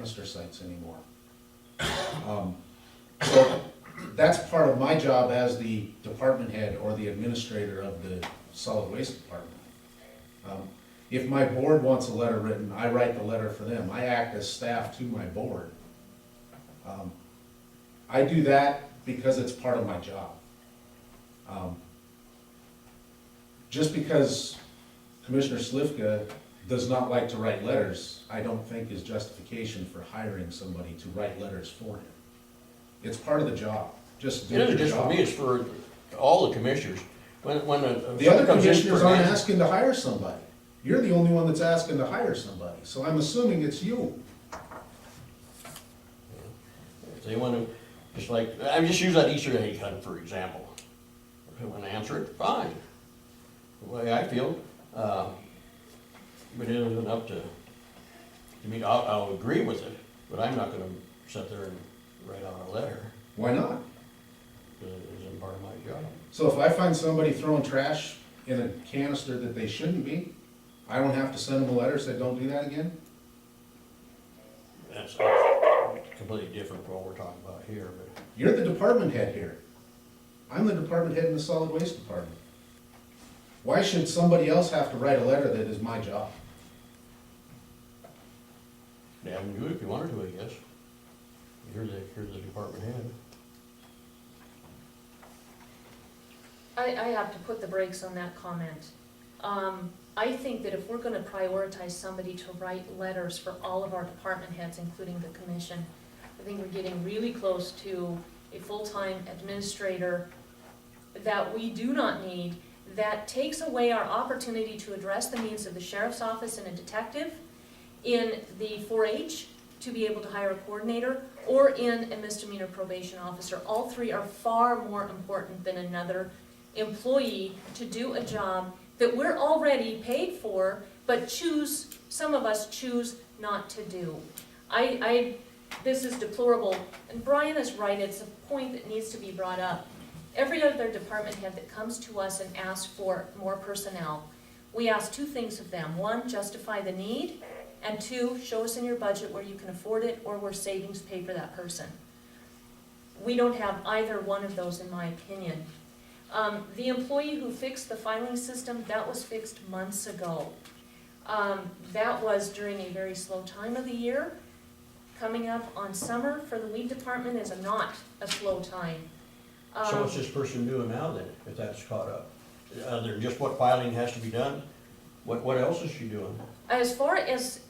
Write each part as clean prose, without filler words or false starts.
canister sites anymore. So that's part of my job as the department head or the administrator of the solid waste department. If my board wants a letter written, I write the letter for them. I act as staff to my board. I do that because it's part of my job. Just because Commissioner Slivka does not like to write letters, I don't think is justification for hiring somebody to write letters for him. It's part of the job, just do It your isn't just for job. me, it's for all the commissioners. When The other comes in commissioners for an aren't answer- asking to hire somebody. You're the only one that's asking to hire somebody, so I'm assuming it's you. If they want to, just like, I just use that Easter egg hunt, for example. If they want to answer it, fine. The way I feel, but it isn't up to me, I'll agree with it, but I'm not gonna sit there and write out a letter, Why not? because it isn't part of my job. So if I find somebody throwing trash in a canister that they shouldn't be, I don't have to send them a letter saying, don't do that again? That's completely different from what we're talking about here, but. You're the department head here. I'm the department head in the solid waste department. Why should somebody else have to write a letter that is my job? Yeah, you can do it if you wanted to, I guess. You're the department head. I have to put the brakes on that comment. I think that if we're gonna prioritize somebody to write letters for all of our department heads, including the commission, I think we're getting really close to a full-time administrator that we do not need, that takes away our opportunity to address the needs of the sheriff's office and a detective, in the 4-H, to be able to hire a coordinator, or in a misdemeanor probation officer. All three are far more important than another employee to do a job that we're already paid for, but some of us choose not to do. This is deplorable, and Brian is right, it's a point that needs to be brought up. Every other department head that comes to us and asks for more personnel, we ask two things of them. One, justify the need, and two, show us in your budget where you can afford it or where savings pay for that person. We don't have either one of those, in my opinion. The employee who fixed the filing system, that was fixed months ago. That was during a very slow time of the year. Coming up on summer for the weed department is not a slow time. So what's this person doing now then, if that's caught up? Other than just what filing has to be done, what else is she doing? As far as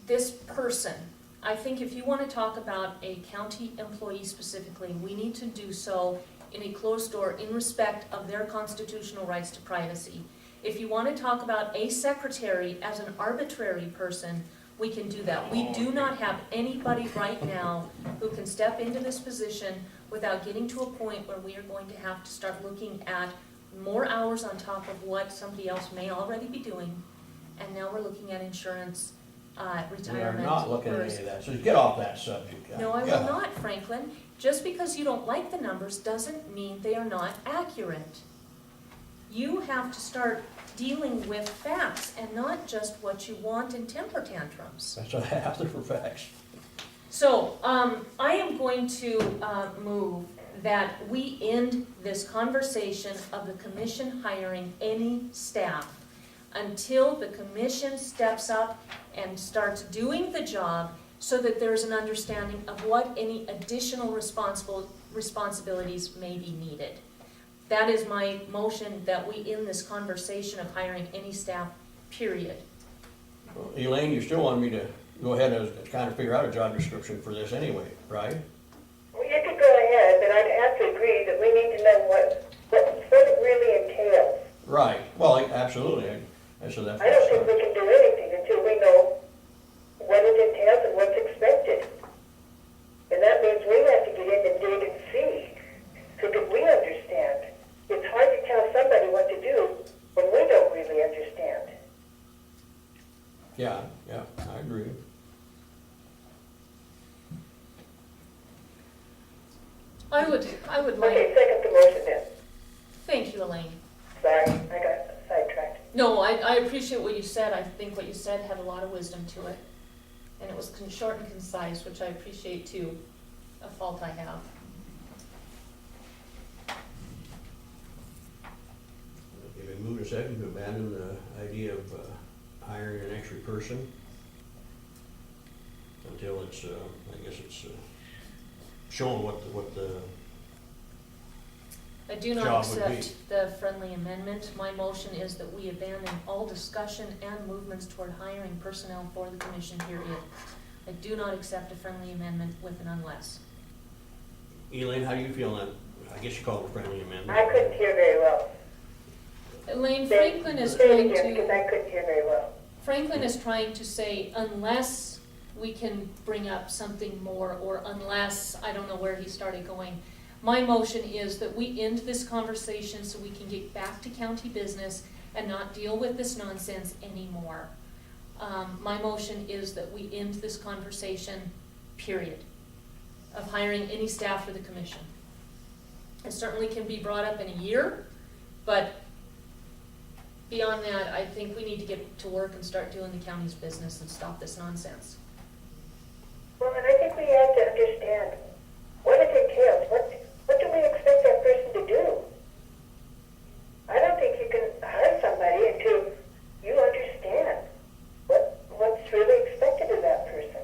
this person, I think if you want to talk about a county employee specifically, we need to do so in a closed door in respect of their constitutional rights to privacy. If you want to talk about a secretary as an arbitrary person, we can do that. We do not have anybody right now who can step into this position without getting to a point where we are going to have to start looking at more hours on top of what somebody else may already be doing. And now we're looking at insurance, retirement. We are not looking at any of that, so get off that subject. No, I will Yeah. not, Franklin. Just because you don't like the numbers doesn't mean they are not accurate. You have to start dealing with facts and not just what you want in temper tantrums. That's what I have there for facts. So, I am going to move that we end this conversation of the commission hiring any staff until the commission steps up and starts doing the job, so that there's an understanding of what any additional responsibilities may be needed. That is my motion, that we end this conversation of hiring any staff, period. Well, Elaine, you still want me to go ahead and kind of figure out a job description for this anyway, right? Well, you could go ahead, but I'd have to agree that we need to know what it really entails. Right, well, absolutely, I said that. I don't think we can do anything until we know what it entails and what's expected. And that means we have to get in and dig and see, so that we understand. It's hard to tell somebody what to do when we don't really understand. Yeah, I agree. I would like, Okay, second the motion then. thank you, Elaine. Sorry, I got sidetracked. No, I appreciate what you said. I think what you said had a lot of wisdom to it. And it was short and concise, which I appreciate too, a fault I have. Okay, we moved a second to abandon the idea of hiring an extra person until it's, I guess it's shown what the, I do not Job would accept the friendly amendment. My motion is that we abandon all discussion and movements toward hiring personnel for the commission, period. I do not accept a friendly amendment with an unless. Elaine, how do you feel on that? I guess you call it a friendly amendment. I couldn't hear very well. Elaine, Franklin is Say it trying again, because to, I couldn't hear very well. Franklin is trying to say unless we can bring up something more, or unless, I don't know where he started going. My motion is that we end this conversation so we can get back to county business and not deal with this nonsense anymore. My motion is that we end this conversation, period, of hiring any staff for the commission. It certainly can be brought up in a year, but beyond that, I think we need to get to work and start doing the county's business and stop this nonsense. Well, and I think we have to understand what it entails. What do we expect that person to do? I don't think you can hire somebody until you understand what's really expected of that person.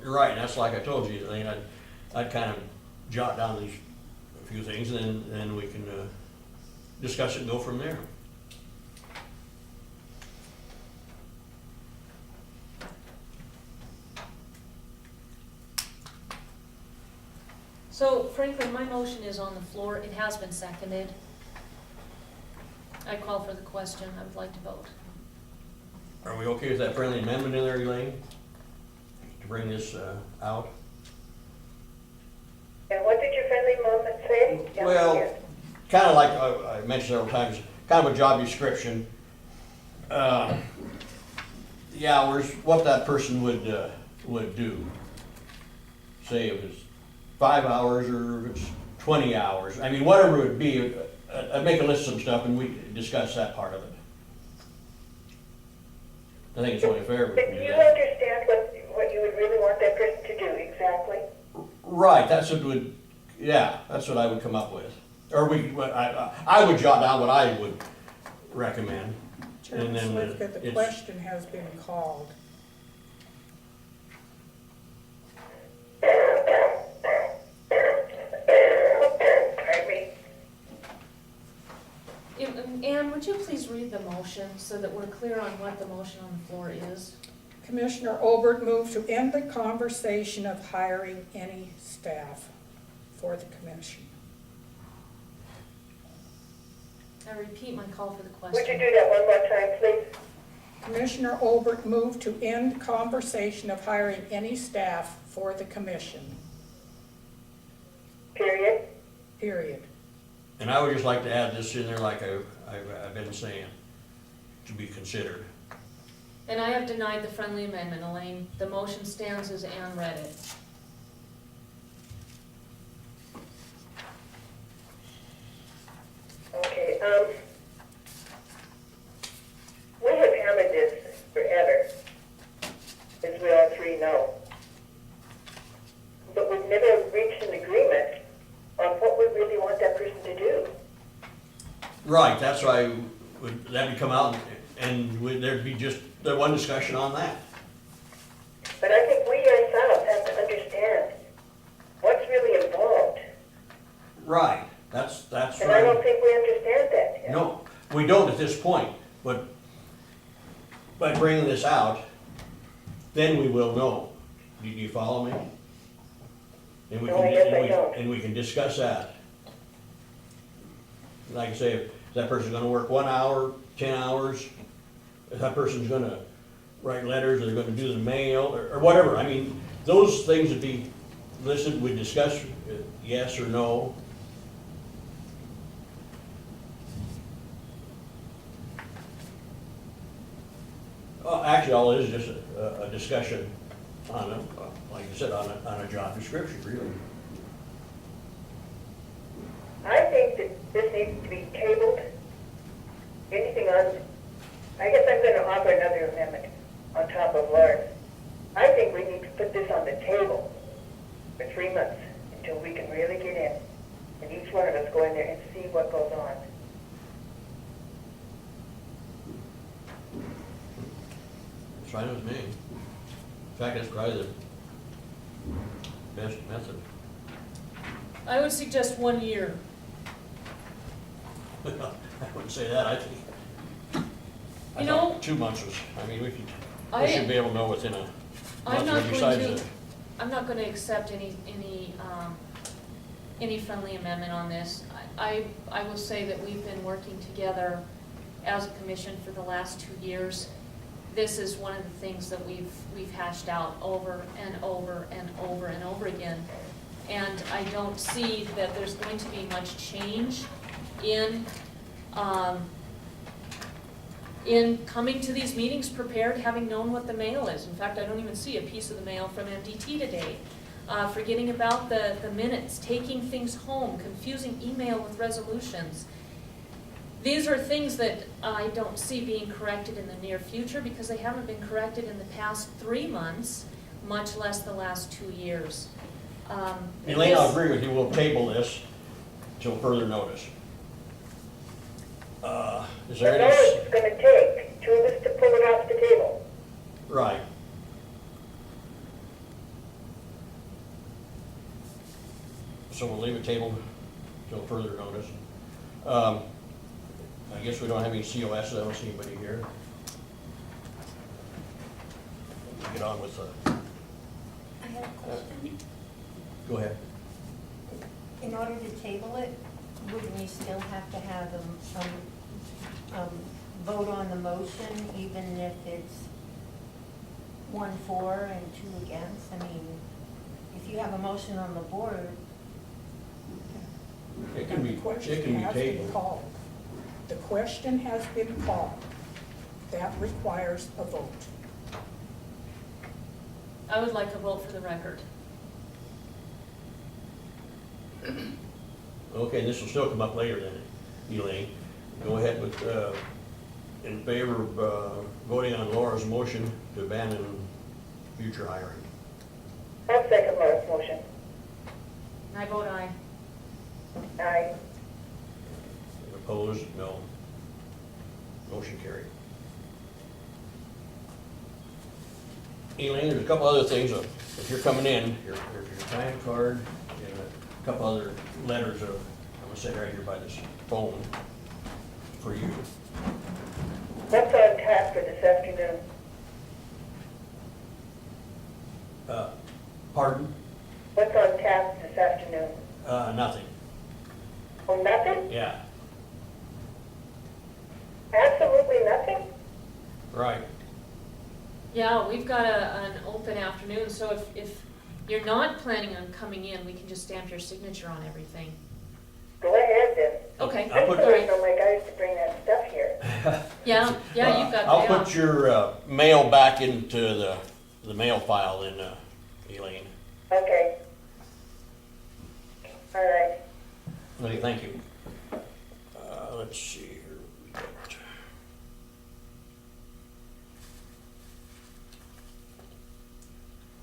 You're right, and that's like I told you, Elaine, I'd kind of jot down these, a few things, and then we can discuss it and go from there. So Franklin, my motion is on the floor. It has been seconded. I call for the question. I would like to vote. Are we okay with that friendly amendment in there, Elaine? To bring this out? And what did your friendly moment say? Tell me Well, again. kind of like I mentioned several times, kind of a job description. The hours, what that person would do. Say if it's 5 hours or if it's 20 hours. I mean, whatever it would be, I'd make a list of some stuff and we discuss that part of it. I think it's only fair we But can do do you that. understand what you would really want that person to do exactly? Right, that's what would, yeah, that's what I would come up with. Or I would jot down what I would recommend. Chairman And then Slivka, the it's- question has been called. Pardon me? Anne, would you please read the motion so that we're clear on what the motion on the floor is? Commissioner Obert moved to end the conversation of hiring any staff for the commission. I repeat my call for the Would you question. do that one more time, please? Commissioner Obert moved to end conversation of hiring any staff for the commission, Period. period. And I would just like to add this in there like I've been saying, to be considered. And I have denied the friendly amendment, Elaine. The motion stands as Anne read it. Okay, we have hammered this forever, as we all three know. But we've never reached an agreement on what we really want that person to do. Right, that's why that would come out and there'd be just the one discussion on that. But I think we ourselves have to understand what's really involved. Right, that's And I don't right. think we understand that yet. No, we don't at this point, but by bringing this out, then we will know. Do you follow me? And we No, can, I guess I don't. and we can discuss that. Like I say, if that person's gonna work 1 hour, 10 hours, if that person's gonna write letters, or they're gonna do the mail, or whatever, I mean, those things would be listed, we discuss yes or no. Actually, all it is just a discussion on a, like I said, on a job description, really. I think that this needs to be tabled. Anything on, I guess I'm gonna offer another amendment on top of Lauren's. I think we need to put this on the table for 3 months until we can really get in. And each one of us go in there and see what goes on. It's fine with me. In fact, that's probably the best method. I would suggest 1 year. I wouldn't say that, I think. I You thought know- 2 months was, I mean, we I- should be able to know within a I'm month not besides going the. to, I'm not gonna accept any friendly amendment on this. I will say that we've been working together as a commission for the last 2 years. This is one of the things that we've hashed out over and over and over and over again. And I don't see that there's going to be much change in coming to these meetings prepared, having known what the mail is. In fact, I don't even see a piece of the mail from MDT today. Forgetting about the minutes, taking things home, confusing email with resolutions. These are things that I don't see being corrected in the near future because they haven't been corrected in the past 3 months, much less the last 2 years. Elaine, I'll this- agree with you, we'll table this till further notice. Is The there notice any, it's gonna take, 2 of us to pull it off the table. right. So we'll leave it tabled till further notice. I guess we don't have any COS, I don't see anybody here. We'll get on with I have a question. go ahead. In order to table it, wouldn't you still have to have vote on the motion, even if it's 1 for and 2 against? I mean, if you have a motion on the board, It can be, The question it can be has been tabled. called. The question has been called. That requires a vote. I would like a vote for the record. Okay, this will still come up later then, Elaine. Go ahead with, in favor of voting on Laura's motion to abandon future hiring. I'll second Laura's motion. And I vote aye. Aye. Opposed? No. Motion carried. Elaine, there's a couple other things, if you're coming in, your time card, and a couple other letters of, I'm gonna sit right here by this phone for you. What's on tap for this afternoon? Pardon? What's on tap this afternoon? Nothing. Oh, nothing? Yeah, Absolutely nothing? right. Yeah, we've got an open afternoon, so if you're not planning on coming in, we can just stamp your signature on everything. Go ahead then. Okay, I'll I'm put- all waiting right. on my guys to bring that stuff here. Yeah, you've got I'll that put off. your mail back into the mail file then, Elaine. Okay. All right. Okay, thank you. Let's see here. We got-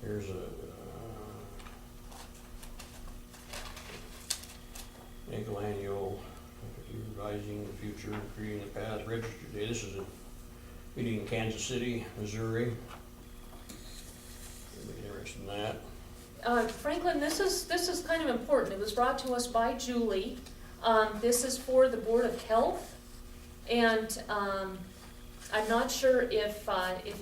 Here's a, Nickel annual, revising the future, creating the path, registered day. This is a meeting in Kansas City, Missouri. Anybody interested in that? Franklin, this is kind of important. It was brought to us by Julie. This is for the Board of Health. And I'm not sure if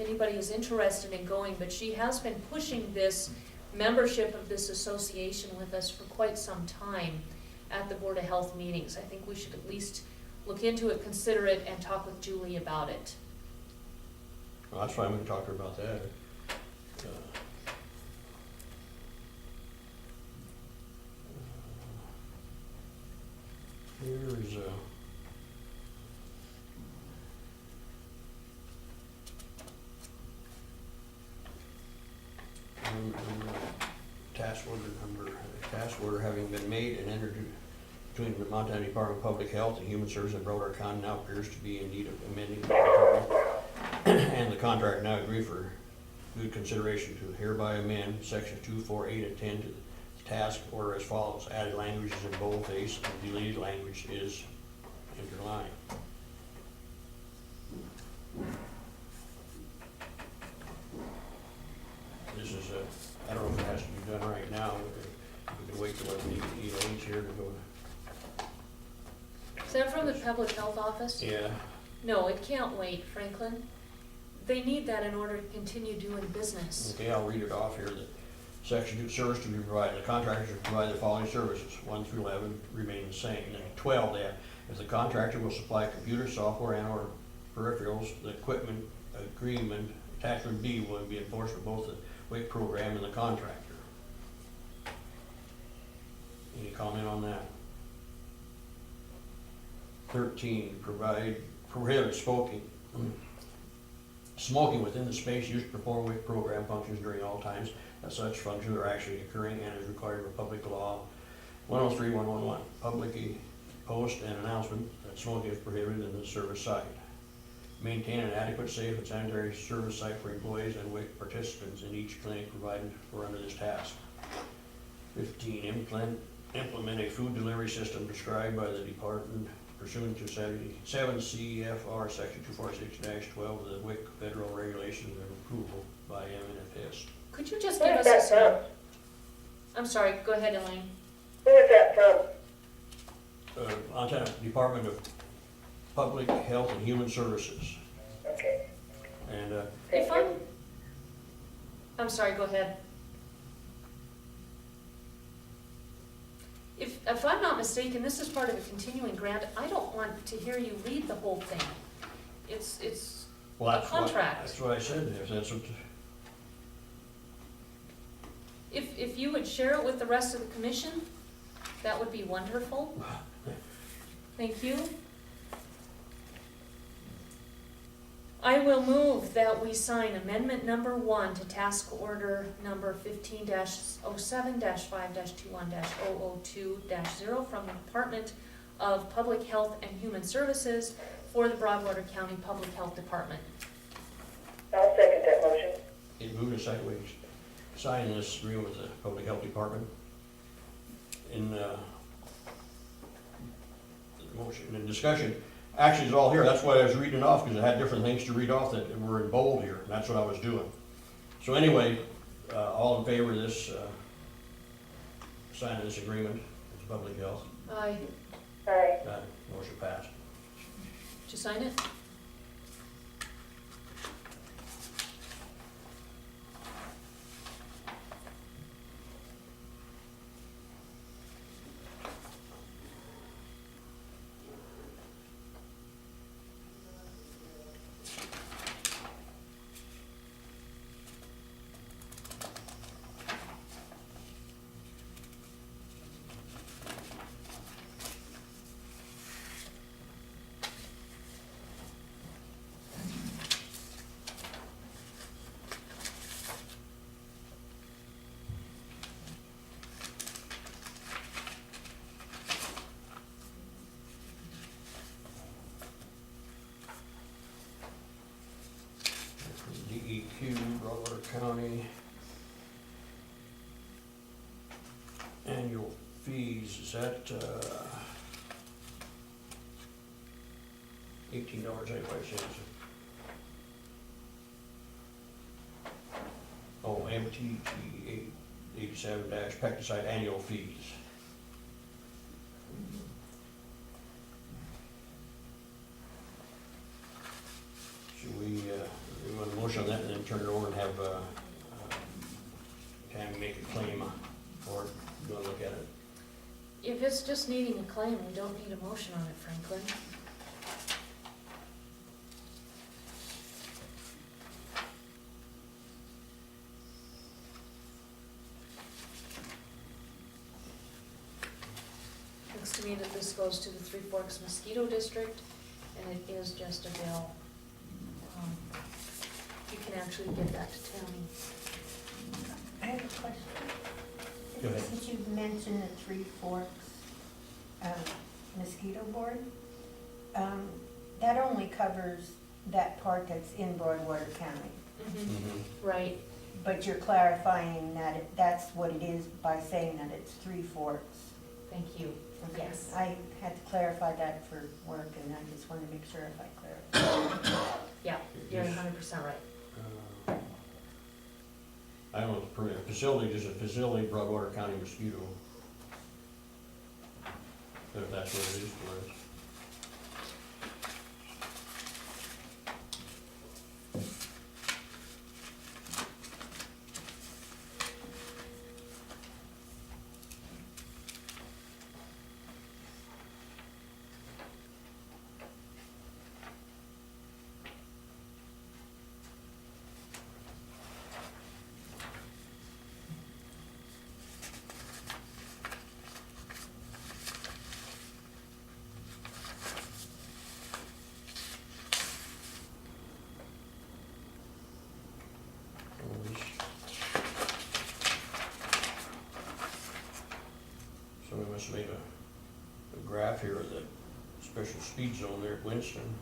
anybody is interested in going, but she has been pushing this membership of this association with us for quite some time at the Board of Health meetings. I think we should at least look into it, consider it, and talk with Julie about it. Well, that's fine, we can talk to her about that. Here's task order having been made and entered between the Montana Department of Public Health and Human Services and Broder Con now appears to be in need of amending the contract. And the contract now agreed for good consideration to hereby amend section 2, 4, 8, and 10 to the task order as follows. Added language is in boldface and deleted language is underlined. This is, I don't know if it has to be done right now. We can wait till Elaine's here to go. Is that from the public health office? Yeah, No, it can't wait, Franklin. They need that in order to continue doing business. okay, I'll read it off here. The section 2, service to be provided, the contractor should provide the following services, 1 through 11 remain the same. And then 12, they have, if the contractor will supply computer software and or peripherals, the equipment agreement, attachment B will be enforced for both the WIC program and the contractor. Any comment on that? 13, prohibit smoking within the space used to perform WIC program functions during all times that such functions are actually occurring and is required by public law 103-111. Publicly post an announcement that smoking is prohibited in the service site. Maintain an adequate, safe, and sanitary service site for employees and WIC participants in each clinic provided for under this task. 15, implement a food delivery system prescribed by the department pursuant to 77 CFR section 246-12 of the WIC federal regulations and approval by MNFS. Could you just give Where's us that a, from? I'm sorry, go ahead, Elaine. Who is that from? Montana Department of Public Health and Human Services. Okay. And Thank If you. I'm sorry, go ahead. If I'm not mistaken, this is part of a continuing grant. I don't want to hear you read the whole thing. It's well, a that's what, contract. that's what I said. If that's what, If you would share it with the rest of the commission, that would be wonderful. Thank you. I will move that we sign amendment number 1 to task order number 15-07-5-21-002-0 from the Department of Public Health and Human Services for the Broadwater County Public Health Department. I'll second that motion. it moved a sideways. Sign this agreement with the Public Health Department. In the motion and discussion, actually it's all here. That's why I was reading it off, because I had different things to read off that were in bold here. That's what I was doing. So anyway, all in favor of this, signing this agreement with the Public Health? Aye. Aye. Motion passed. Did you sign it? DEQ, Broadwater County. Annual fees, is that, $18.85? Oh, MTG 87 pesticide annual fees. Should we want a motion on that and then turn it over and have, Tammy make a claim, or you wanna look at it? If it's just needing a claim, we don't need a motion on it, Franklin. Looks to me that this goes to the Three Forks Mosquito District, and it is just a bill. You can actually give that to Tammy. I have a question. Go ahead. Since you've mentioned the Three Forks mosquito board, that only covers that part that's in Broadwater County. Right, But you're clarifying that that's what it is by saying that it's 3/4. thank you. Okay. Yes. I had to clarify that for work, and I just wanted to make sure if I clarified. Yeah, you're 100% right. I don't know, for a facility, just a facility, Broadwater County mosquito. If that's what it is for us. So we must make a graph here of the special speed zone there at Winston.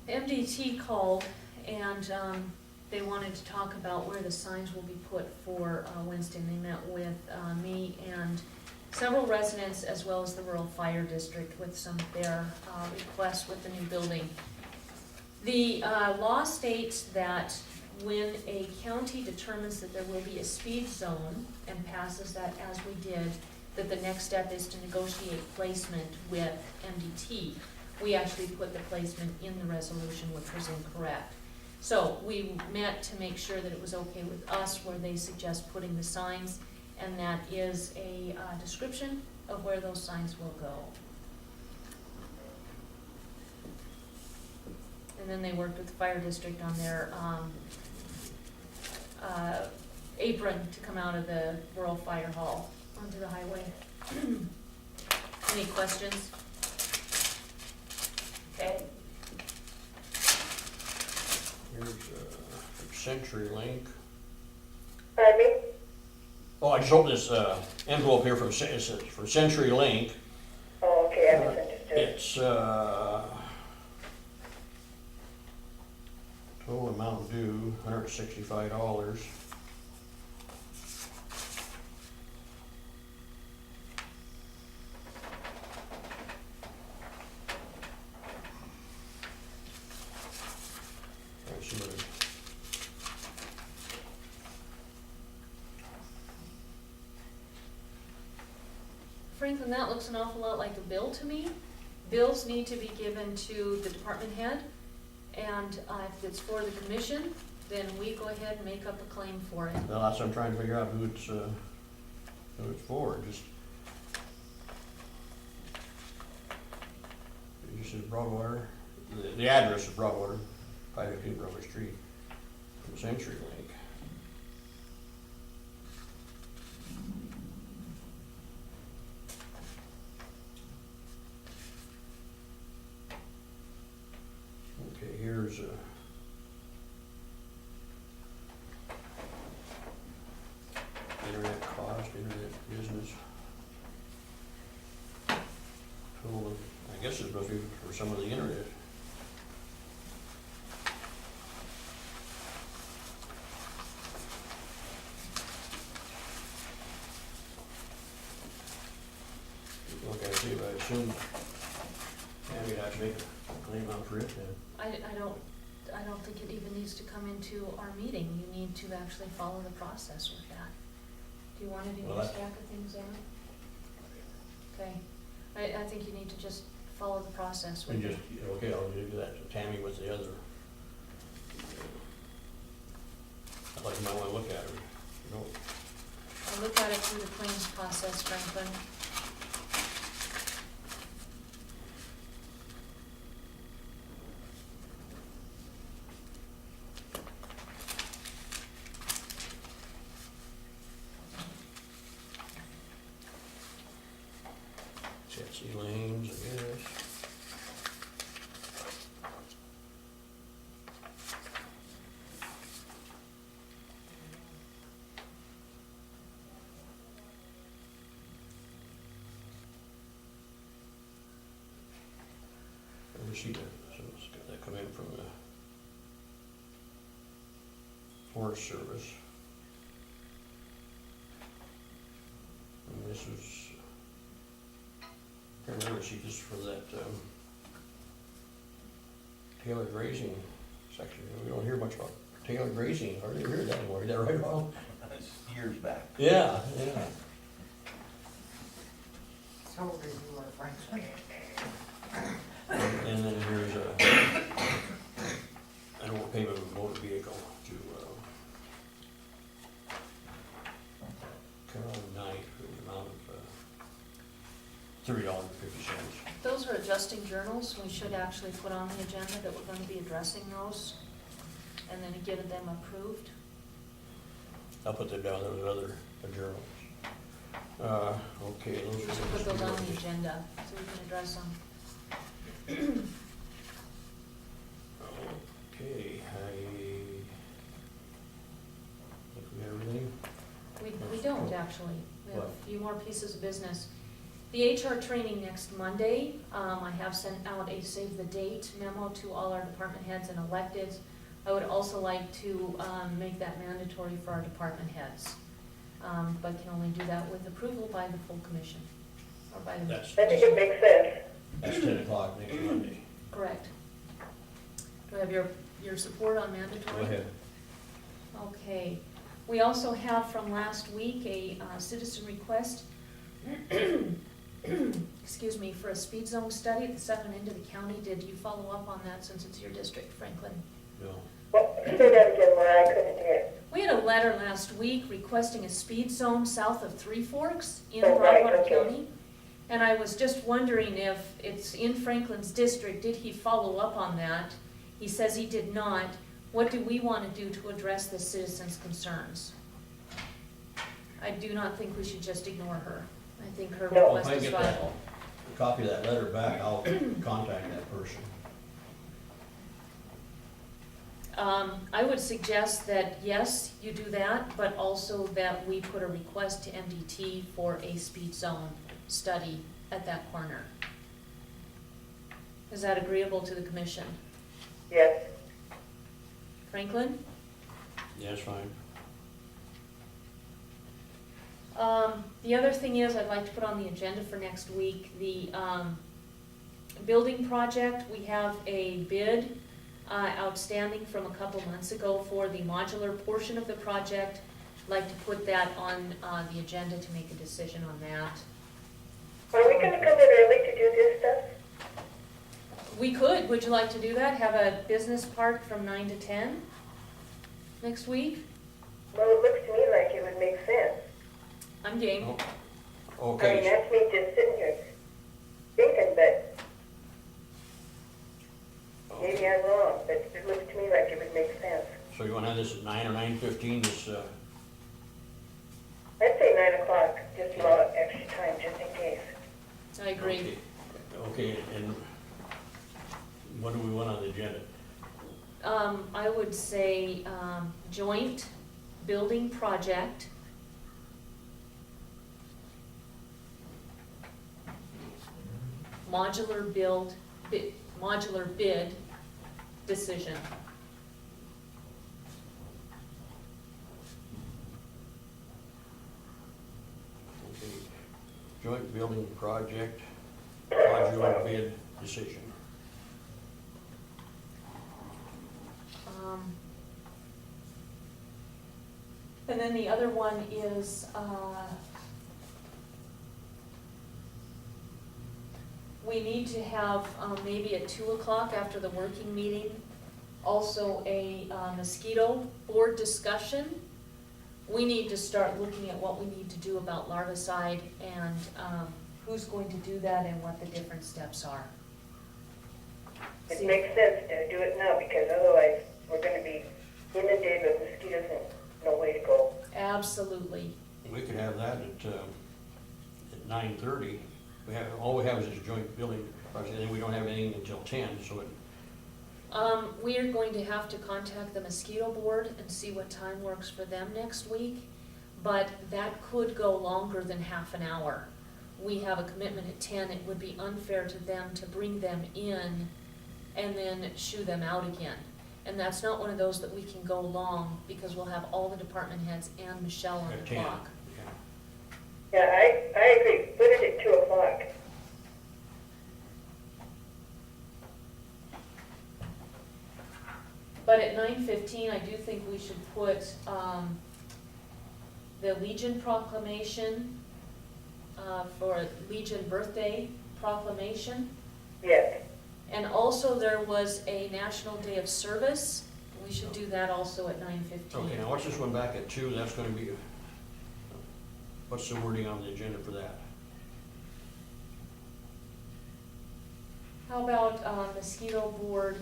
MDT called and they wanted to talk about where the signs will be put for Winston. They met with me and several residents as well as the rural fire district with some of their requests with the new building. The law states that when a county determines that there will be a speed zone and passes that as we did, that the next step is to negotiate placement with MDT. We actually put the placement in the resolution, which was incorrect. So we met to make sure that it was okay with us where they suggest putting the signs, and that is a description of where those signs will go. And then they worked with the fire district on their apron to come out of the rural fire hall onto the highway. Any questions? Okay. Here's CenturyLink. Pardon me? Oh, I just opened this envelope here from CenturyLink. Oh, okay, I misunderstood. It's total amount due, $165. Let's see what it- Franklin, that looks an awful lot like a bill to me. Bills need to be given to the department head, and if it's for the commission, then we go ahead and make up a claim for it. Well, that's what I'm trying to figure out who it's for, just. You said Broadwater, the address is Broadwater, 515 Broadway Street, from CenturyLink. Okay, here's internet cost, internet business. Total, I guess it's supposed to be for some of the internet. Look, I see, but I assume Tammy'd have to make a claim out for it then. I don't think it even needs to come into our meeting. You need to actually follow the process with that. Do you wanna do Well, your that- stack of things there? Okay, I think you need to just follow the process with And it. just, okay, I'll do that, Tammy with the other. I'd like, you might wanna look at her, you know. I'll look at it through the claims process, Franklin. Chelsea Lanes, I guess. Ever see that, so it's got that come in from the Forest Service. And this was, I can't remember, see, this is for that, Taylor grazing section. We don't hear much about Taylor grazing, hardly hear that anymore, is that right, Ron? That's years back. Yeah, yeah. So did you or Franklin? And then here's an overpayment of a motor vehicle to, Carol Knight for the amount of, $30.50. Those are adjusting journals, we should actually put on the agenda that we're gonna be addressing those, and then get them approved. I'll put them down, those other journals. Okay, those We are. should put those on the agenda, so we can address them. Okay, I think we got everything. We don't actually, we have What? a few more pieces of business. The HR training next Monday, I have sent out a save the date memo to all our department heads and electeds. I would also like to, make that mandatory for our department heads. But can only do that with approval by the full commission, or by the. That's, I think it makes sense. that's 10 o'clock next Monday. Correct. Do I have your support on mandatory? Go ahead. Okay. We also have from last week a citizen request, excuse me, for a speed zone study at the southern end of the county. Did you follow up on that since it's your district, Franklin? No. Well, say that again, Laura, I couldn't hear. We had a letter last week requesting a speed zone south of Three Forks in Oh, right, Broadwater okay. County. And I was just wondering if it's in Franklin's district, did he follow up on that? He says he did not. What do we want to do to address the citizens' concerns? I do not think we should just ignore her. I think her No. request If I is get that, viable. a copy of that letter back, I'll contact that person. I would suggest that, yes, you do that, but also that we put a request to MDT for a speed zone study at that corner. Is that agreeable to the commission? Yes. Franklin? Yeah, that's fine. The other thing is, I'd like to put on the agenda for next week, the, building project. We have a bid, outstanding from a couple months ago for the modular portion of the project. I'd like to put that on, the agenda to make a decision on that. Are we gonna come in early to do this stuff? We could, would you like to do that? Have a business park from 9 to 10 next week? Well, it looks to me like it would make sense. I'm game. Oh, I mean, okay, that's me just sitting here thinking, but maybe I'm wrong, but it looks to me like it would make sense. so you wanna have this at 9 or 9:15, this, I'd say 9 o'clock, just allow extra time, just in case. I agree. okay. Okay, and what do we want on the agenda? I would say, joint building project. Modular bid decision. Okay, joint building project, modular bid decision. And then the other one is, we need to have, maybe at 2 o'clock after the working meeting, also a mosquito board discussion. We need to start looking at what we need to do about larvicide and, who's going to do that and what the different steps are. It See- makes sense to do it now, because otherwise, we're gonna be inundated with mosquitoes and no way to go. Absolutely. We could have that at 9:30. All we have is this joint building project, and then we don't have anything until 10, so it, We are going to have to contact the mosquito board and see what time works for them next week, but that could go longer than half an hour. We have a commitment at 10, it would be unfair to them to bring them in and then shoo them out again. And that's not one of those that we can go long, because we'll have all the department heads and Michelle on At the 10. clock. Okay. Yeah, I agree, put it at 2 o'clock. But at 9:15, I do think we should put, the Legion proclamation, for Legion birthday proclamation. Yes, And also there was a National Day of Service. We should do that also at 9:15. Okay, now what's this one back at 2? That's gonna be, what's the wording on the agenda for that? How about, mosquito board,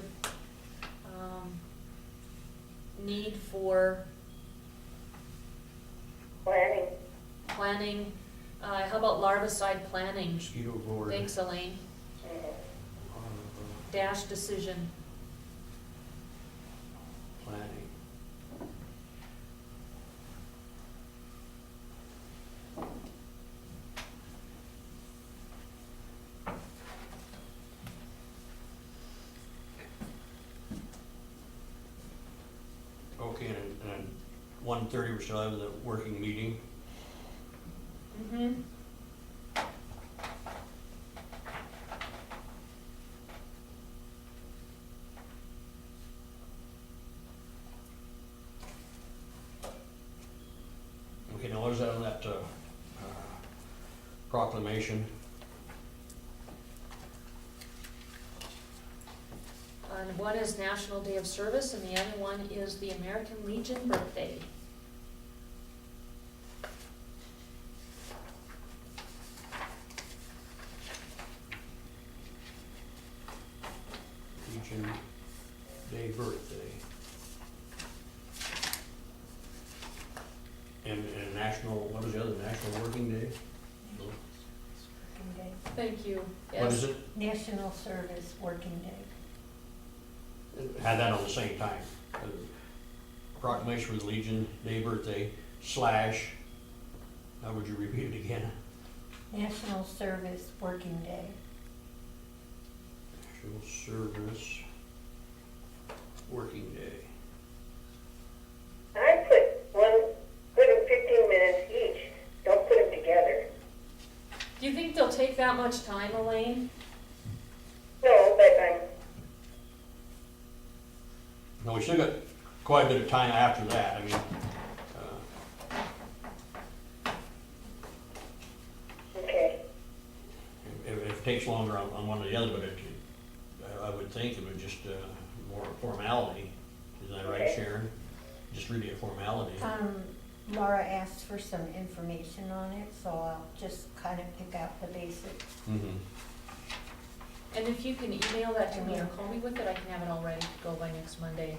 need for planning, how about larvicide planning? Mosquito board. Thanks, Elaine. Dash decision. Planning. Okay, and 1:30, we're still having the working meeting. Mm-hmm. Okay, now what is that on that proclamation? And one is National Day of Service, and the other one is the American Legion birthday. Legion Day birthday. And national, what is the other, National Working Day? Working day. Thank you. What is Yes. it? National Service Working Day. Had that on the same time. Proclamation for the Legion Day birthday / how would you repeat it again? National Service Working Day. National Service Working Day. I put them 15 minutes each, don't put them together. Do you think they'll take that much time, Elaine? No, but No, we still got quite a bit of time after that, I mean, okay. if it takes longer on one or the other, but I would think it would just, more formality, isn't that right, Okay. Sharon? Just really a formality. Laura asked for some information on it, so I'll just kind of pick out the basics. Mhm. And if you can email that to me or call me with it, I can have it all ready to go by next Monday.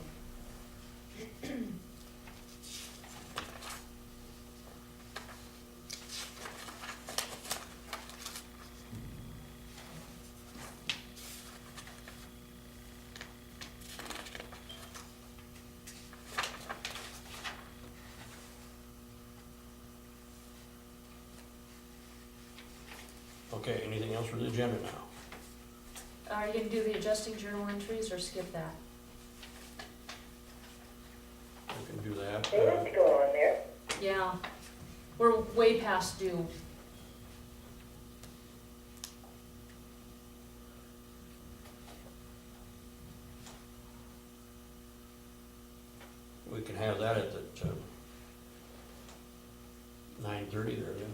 Okay, anything else for the agenda now? Are you gonna do the adjusting journal entries or skip that? We can do that. They have to go on there. Yeah, we're way past due. We can have that at the, 9:30 there then.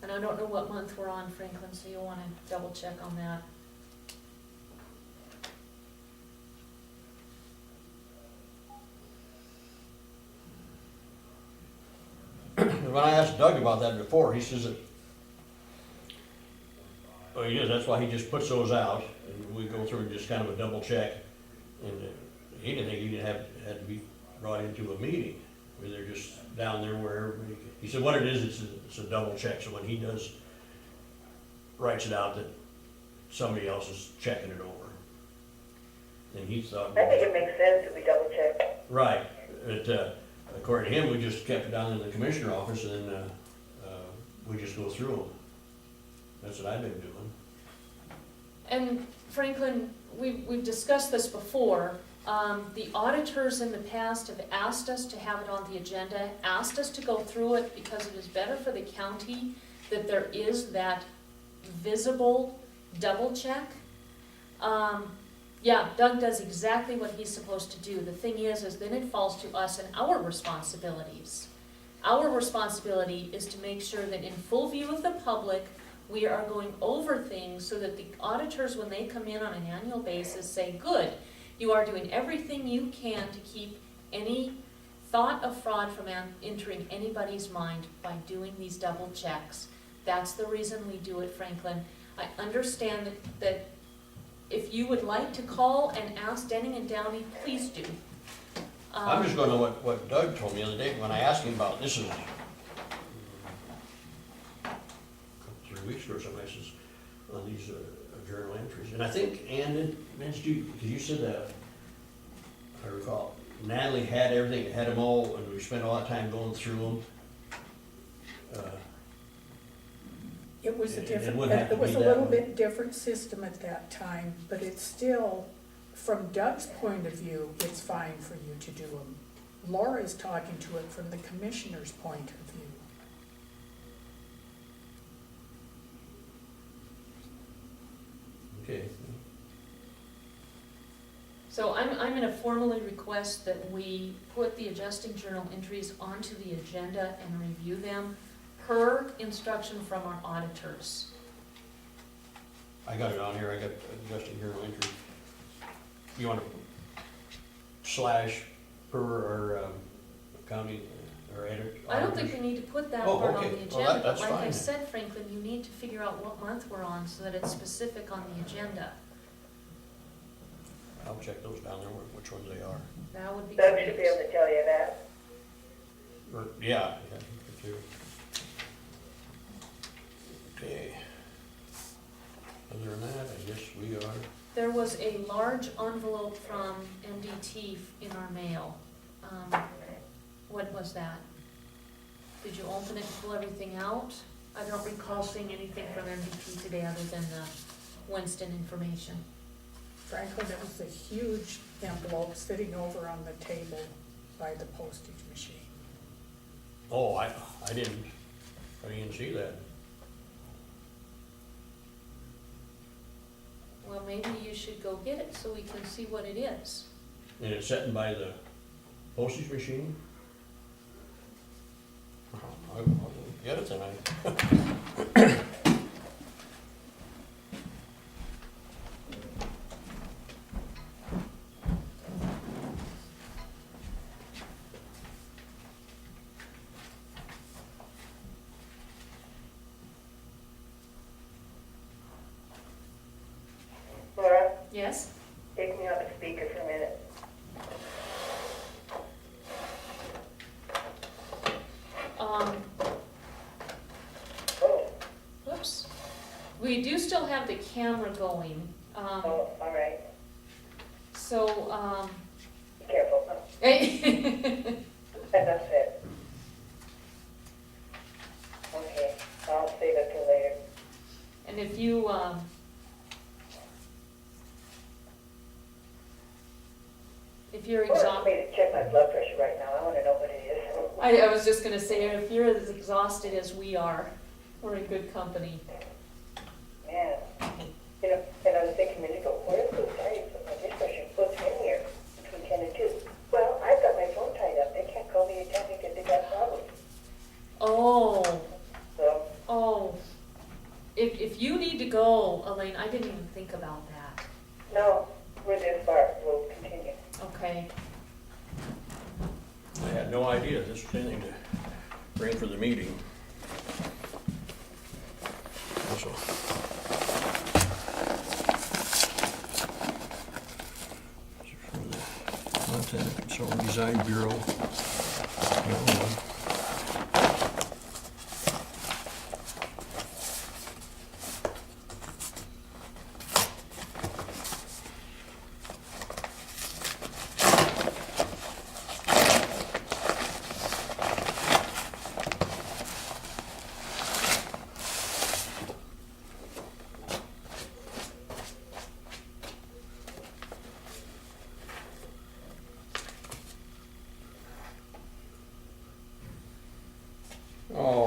And I don't know what month we're on, Franklin, so you'll wanna double check on that. When I asked Doug about that before, he says that, oh, he is, that's why he just puts those out, and we go through and just kind of a double check. And he didn't think he had to be brought into a meeting, where they're just down there where everybody, he said what it is, it's a double check, so when he writes it out, that somebody else is checking it over. And he thought. I think it makes sense that we double check. Right, but, according to him, we just kept it down in the commissioner office and then, we just go through them. That's what I've been doing. And Franklin, we've discussed this before. The auditors in the past have asked us to have it on the agenda, asked us to go through it because it is better for the county that there is that visible double check. Yeah, Doug does exactly what he's supposed to do. The thing is then it falls to us and our responsibilities. Our responsibility is to make sure that in full view of the public, we are going over things so that the auditors, when they come in on an annual basis, say, good, you are doing everything you can to keep any thought of fraud from entering anybody's mind by doing these double checks. That's the reason we do it, Franklin. I understand that if you would like to call and ask Denning and Downey, please do. I'm just gonna what Doug told me the other day, when I asked him about, this is 3 weeks ago or something, I says, on these journal entries, and I think, Ann, because you said that, if I recall, Natalie had everything, had them all, and we spent a lot of time going through them. It was a It different, wouldn't have to it was be a that little way. bit different system at that time, but it's still, from Doug's point of view, it's fine for you to do them. Laura is talking to it from the commissioner's point of view. Okay. So I'm gonna formally request that we put the adjusting journal entries onto the agenda and review them per instruction from our auditors. I got it on here, I got adjusting journal entry. You wanna slash per or county or edit? I don't think we need to put that Oh, part on okay. the Well, agenda, but that's like I fine. said, Franklin, you need to figure out what month we're on so that it's specific on the agenda. I'll check those down there, which ones they are. That would be Doug should be great. able to tell you that. Or, yeah, if you. Okay. Other than that, I guess we are. There was a large envelope from MDT in our mail. What was that? Did you open it and pull everything out? I don't recall seeing anything from MDT today other than the Winston information. Franklin, it was a huge envelope sitting over on the table by the postage machine. Oh, I didn't see that. Well, maybe you should go get it so we can see what it is. And it's sitting by the postage machine? I'll get it tonight. Laura, Yes? take me off the speaker for a minute. Oh, Whoops. We do still have the camera going. oh, all right. So, Be careful. Huh? Enough said. Okay, I'll save it till later. and if you, if you're Laura exhausted, made to check my blood pressure right now. I want to know what it is. I was just gonna say, if you're as exhausted as we are, we're in good company. Man, you know, and I was thinking a minute ago, where is the sorry, my dishwasher puts in here between 10 and 2. Well, I've got my phone tied up. They can't call me at 10 because they got problems. Oh, So, oh. If you need to go, Elaine, I didn't even think about that. no, we're this far. We'll continue. Okay. I had no idea this was anything to bring for the meeting. So. Montana Consultant Design Bureau.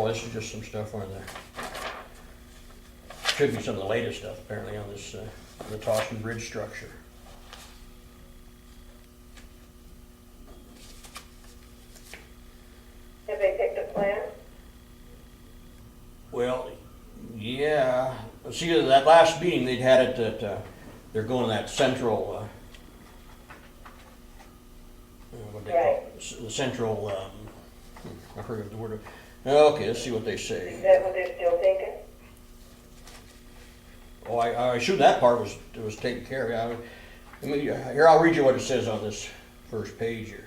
Oh, this is just some stuff on the, should be some of the latest stuff apparently on this, the Toscan Bridge structure. Have they picked a plan? Well, yeah, see, that last meeting, they'd had it that, they're going that central, what they call it, the central, I forget the word. Okay, let's see what they Is say. that what they're still thinking? Oh, I assume that part was taken care of. I mean, here, I'll read you what it says on this first page here.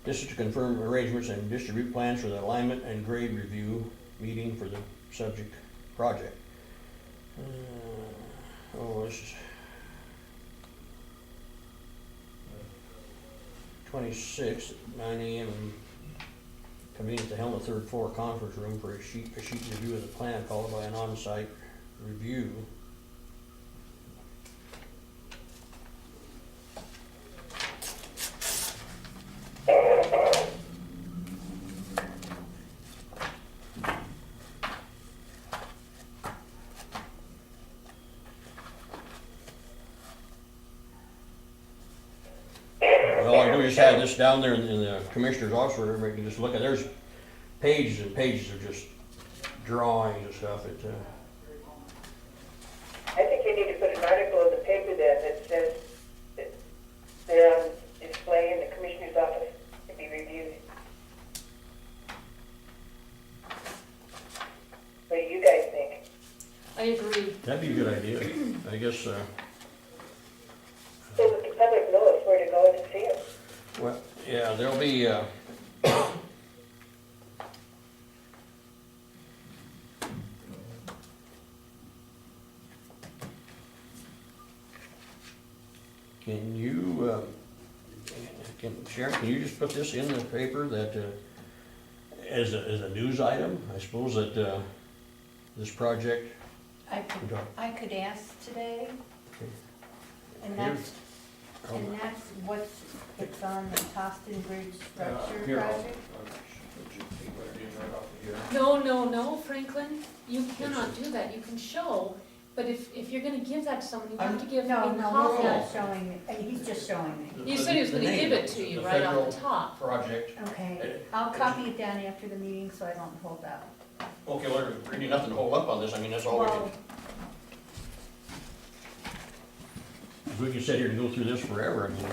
This is to confirm arrangements and distribute plans for the alignment and grade review meeting for the subject project. This is 26th at 9 a.m. Convene at the Helena third floor conference room for a sheet review of the plan, followed by an on-site review. Well, all I do is have this down there in the commissioner's office where everybody can just look at. There's pages and pages of just drawings and stuff. I think you need to put an article in the paper then that says that they're on display in the commissioner's office to be reviewed. What do you guys think? I agree. That'd be a good idea. I guess, So that the public knows where to go to see them. well, yeah, there'll be, can you, Sharon, can you just put this in the paper that, as a news item? I suppose that, this project, I could ask today, okay. and that's what's, it's on the Toston Bridge structure Here, project. No, Franklin, you cannot do that. You can show, but if you're gonna give that to someone, you have to give me No, a we're copy. not showing it, he's just showing me. You said he was gonna give it to you right off the top. Project. Okay, I'll copy it down after the meeting so I don't hold out. Okay, well, there's really nothing to hold up on this. I mean, that's all we can. Well, We can sit here and go through this forever, I mean,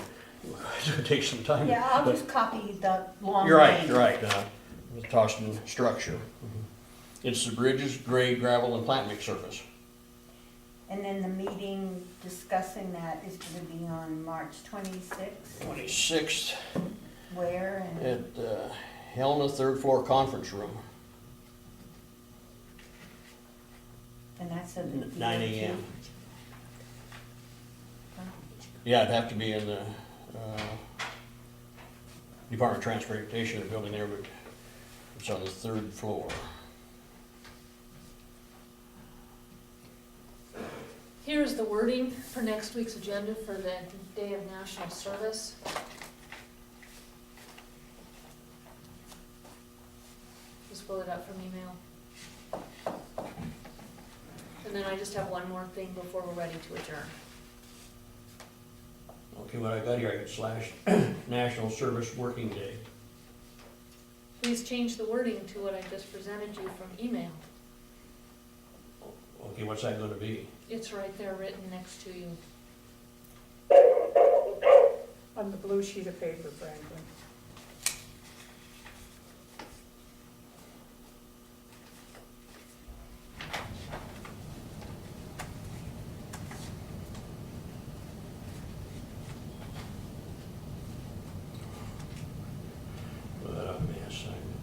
it's gonna take some time. yeah, I'll but- just copy the long You're right, name. you're right, the Toscan structure. It's the bridges, grade, gravel, and plant mix surface. And then the meeting discussing that is gonna be on March 26th, 26th where and, at Helena third floor conference room, and that's at the 9 a.m. Yeah, it'd have to be in the Department of Transportation, the building there, but it's on the third floor. Here's the wording for next week's agenda for the Day of National Service. Just pull it up from email. And then I just have one more thing before we're ready to adjourn. Okay, what I got here, I got slash National Service Working Day. Please change the wording to what I just presented you from email. Okay, what's that gonna be? It's right there written next to you. On the blue sheet of paper, Franklin. Put that on the assignment.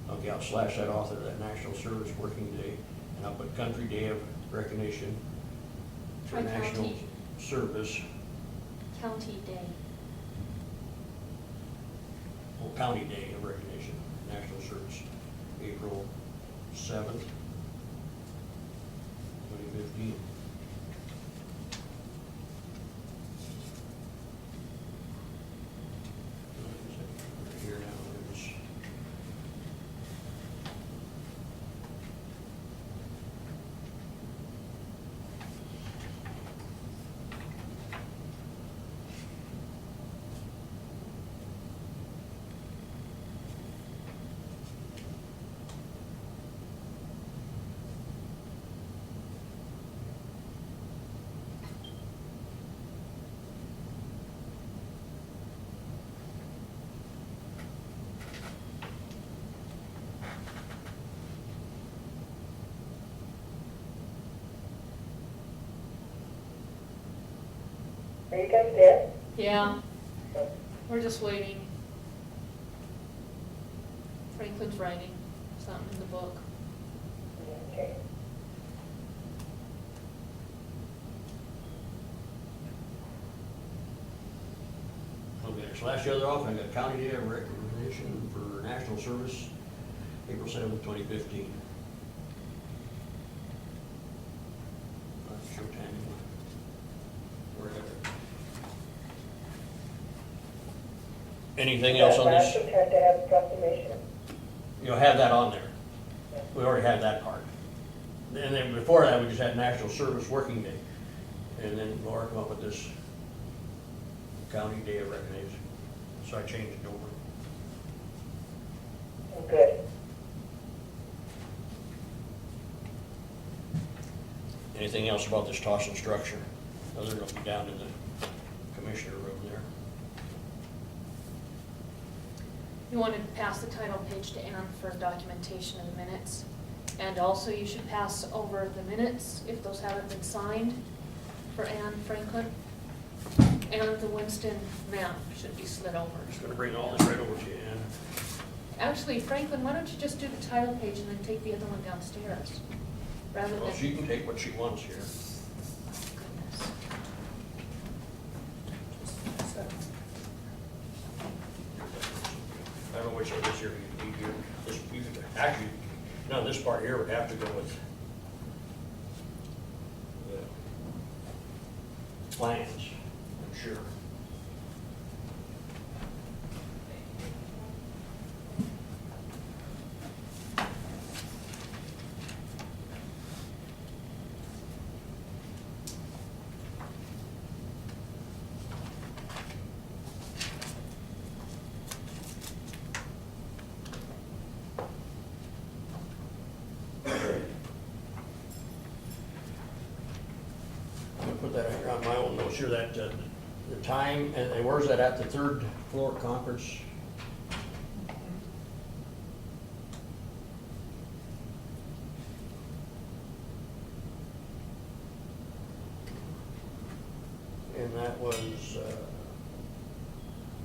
Okay, I'll slash that off of that National Service Working Day, and I'll put Country Day of Recognition for Try National county. Service, County Day. or County Day of Recognition, National Service, April 7th, 2015. Are you guys there? Yeah, we're just waiting. Franklin's writing something in the book. Okay. Okay, so last year off, I got County Day of Recognition for National Service, April 7th, 2015. Show Tammy. Wherever. Anything else on Last this? week had to have proclamation. You'll have that on there. We already had that part. And then before that, we just had National Service Working Day. And then Laura come up with this County Day of Recognition. So I changed it over. Good. Anything else about this Tossin structure? Other than it'll be down in the commissioner room there. You want to pass the title page to Ann for documentation of the minutes. And also you should pass over the minutes, if those haven't been signed, for Ann Franklin. And the Winston map should be slid over. Just gonna bring all this right over to you, Ann. Actually, Franklin, why don't you just do the title page and then take the other one downstairs? Rather than. Well, she can take what she wants here. Goodness. So, I don't know which of this here you need here. This, you could, actually, no, this part here would have to go with the plans, I'm sure. I'm gonna put that here on my own notes here, that, the time, and where's that at, the third floor conference? And that was,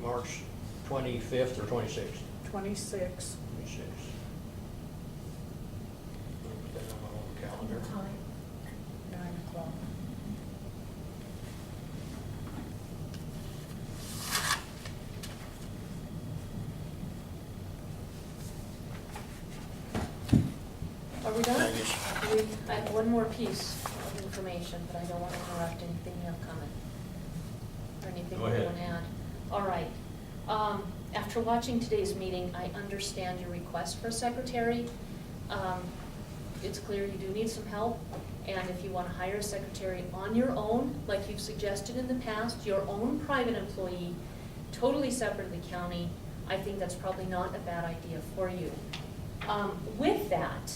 March 25th or 26th? 26. 26th. I'll put that on my own calendar. 9:00. Are we done? I guess. I have one more piece of information, but I don't want to interrupt anything you have coming. Or anything you Go want ahead. to add. All right. After watching today's meeting, I understand your request for a secretary. It's clear you do need some help, and if you want to hire a secretary on your own, like you've suggested in the past, your own private employee, totally separate of the county, I think that's probably not a bad idea for you. With that,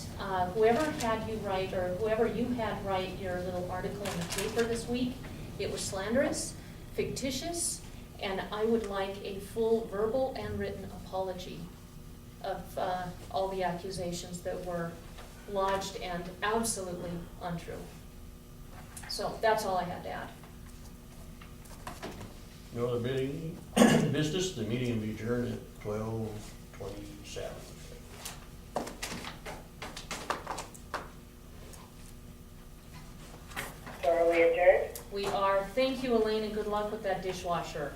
whoever had you write, or whoever you had write your little article in the paper this week, it was slanderous, fictitious, and I would like a full verbal and written apology of all the accusations that were lodged and absolutely untrue. So that's all I had to add. No other bidding, business, the meeting will be adjourned at 12:27. So are we adjourned? We are, thank you, Elaine, and good luck with that dishwasher.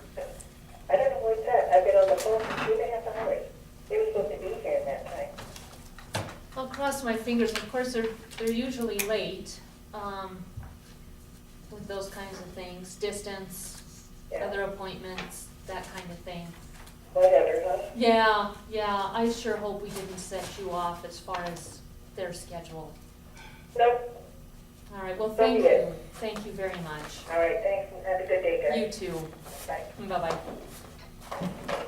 I don't know what's that. I've been on the phone for 2.5 hours. They were supposed to be here in that time. I'll cross my fingers. Of course, they're usually late, with those kinds of things, distance, Yeah. other appointments, that kind of thing. Whatever, huh? Yeah, I sure hope we didn't set you off as far as their schedule. Nope. All right, well, Don't thank be it. you. Thank you very much. All right, thanks, and have a good day, guys. You too. Bye. Bye-bye.